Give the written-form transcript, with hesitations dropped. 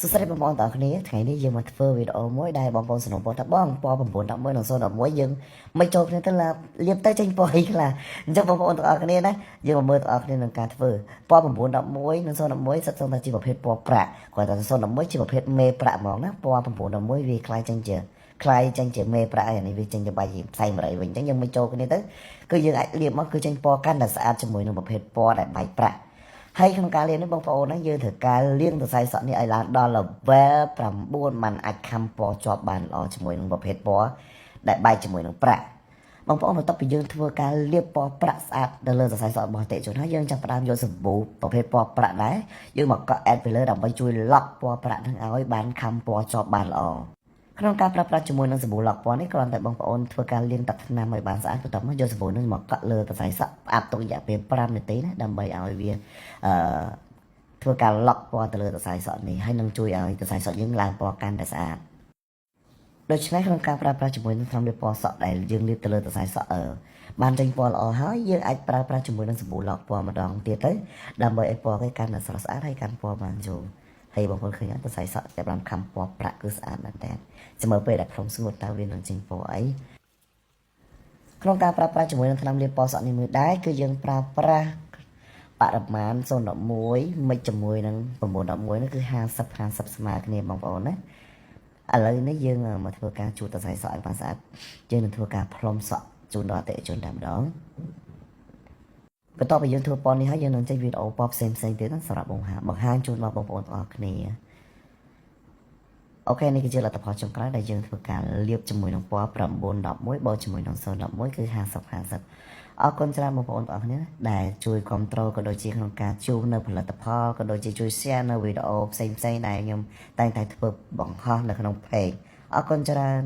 សួស្តីបងប្អូនទាំងអស់គ្នាថ្ងៃនេះយើងមកធ្វើវីដេអូមួយដែលបងប្អូនសនំបងថាបងពណ៌911និង011យើងមិនចូលគ្នាទៅលាបទៅចេញពណ៌អីខ្លះអញ្ចឹងបងប្អូនទាំងអស់គ្នាណាយើងមកមើលទាំងអស់គ្នានឹងការធ្វើពណ៌911និង011សិតសឹងថាជាប្រភេទពណ៌ប្រាក់គាត់ថា011ជាប្រភេទមេប្រាក់ហ្មងណាពណ៌911វាคล้ายចេញជាមេប្រាក់ហើយនេះវាចេញជាបាច់ផ្សែង8វិញអញ្ចឹងយើងមិនចូលគ្នាទៅគឺយើងអាចលាបមកគឺចេញពណ៌កាន់តែស្អាតជាមួយនឹងប្រភេទពណ៌ដែលបាច់ប្រាក់ហើយក្នុងការលាបនេះបងប្អូនណាយើងត្រូវការលាងសរសៃសក់នេះឲ្យឡើងដល់ level 9มันអាចខំពណ៌ជាប់បានល្អជាមួយនឹងប្រភេទពណ៌ដែលបែកជាមួយនឹងប្រាក់បងប្អូនបន្ទាប់ពីយើងធ្វើការលាបពណ៌ប្រាក់ស្អាតទៅលើសរសៃសក់របស់អតិថិជនហើយយើងចាប់ផ្ដើមយកសាប៊ូប្រភេទពណ៌ប្រាក់ដែរយើងមកកក់ add ទៅលើដើម្បីជួយ lock ពណ៌ប្រាក់នឹងឲ្យបានខំពណ៌ជាប់បានល្អក្នុងការប្រើប្រាស់ជាមួយនឹងសាប៊ូ lock ពណ៌នេះគ្រាន់តែបងប្អូនធ្វើការលាងទឹកថ្នាំឲ្យបានស្អាតបន្ទាប់មកយកសាប៊ូនេះមកកក់លើសរសៃសក់ផ្អាប់ទុករយៈពេល5នាទីណាដើម្បីឲ្យវាធ្វើការ lock ពណ៌ទៅលើសរសៃសក់នេះហើយនឹងជួយឲ្យសរសៃសក់យើងឡើងពណ៌កាន់តែស្អាតដូច្នេះក្នុងការប្រើប្រាស់ជាមួយនឹងថ្នាំលាបពណ៌សក់ដែលយើងលាបទៅលើសរសៃសក់បានចេញពណ៌ល្អហើយយើងអាចប្រើប្រាស់ជាមួយនឹងសាប៊ូ lock ពណ៌ម្ដងទៀតទៅដើម្បីឲ្យពណ៌គេកាន់តែស្រស់ស្អាតហើយកាន់ពណ៌បានយូរហើយបងប្អូនឃើញសរសៃសក់ចាប់បានខំពណ៌ប្រាក់គឺស្អាតមែនតើចាំមើលពេលដែលខ្ញុំស្ងួតតើវានឹងចេញពណ៌អីក្នុងការប្រើប្រាស់ជាមួយនឹងថ្នាំលាបពណ៌សក់នេះមួយដែរគឺយើងប្រើប្រាស់បរិមាណ011មិចជាមួយនឹង911នោះគឺ50ស្មើគ្នាបងប្អូនណាឥឡូវនេះយើងមកធ្វើការជូតសរសៃសក់ឲ្យបានស្អាតយើងនឹងធ្វើការផ្លុំសក់ជូនដល់អតិថិជនតែម្ដងបន្ទាប់ពីយើងធ្វើពណ៌នេះហើយយើងនឹងចេញវីដេអូពណ៌ផ្សេងទៀតសម្រាប់បង្ហាញជូនដល់បងប្អូនទាំងអស់គ្នាអូខេនេះគឺជាលទ្ធផលចុងក្រោយដែលយើងធ្វើការលាបជាមួយនឹងពណ៌911បូកជាមួយនឹង011គឺ50អរគុណច្រើនបងប្អូនទាំងអស់គ្នាដែលជួយគ្រប់គ្រងក៏ដូចជាក្នុងការជួបនៅផលិតផលក៏ដូចជាជួយ share នៅវីដេអូផ្សេងដែលខ្ញុំតែងតែធ្វើបង្ហោះនៅក្នុង page អរគុណច្រើន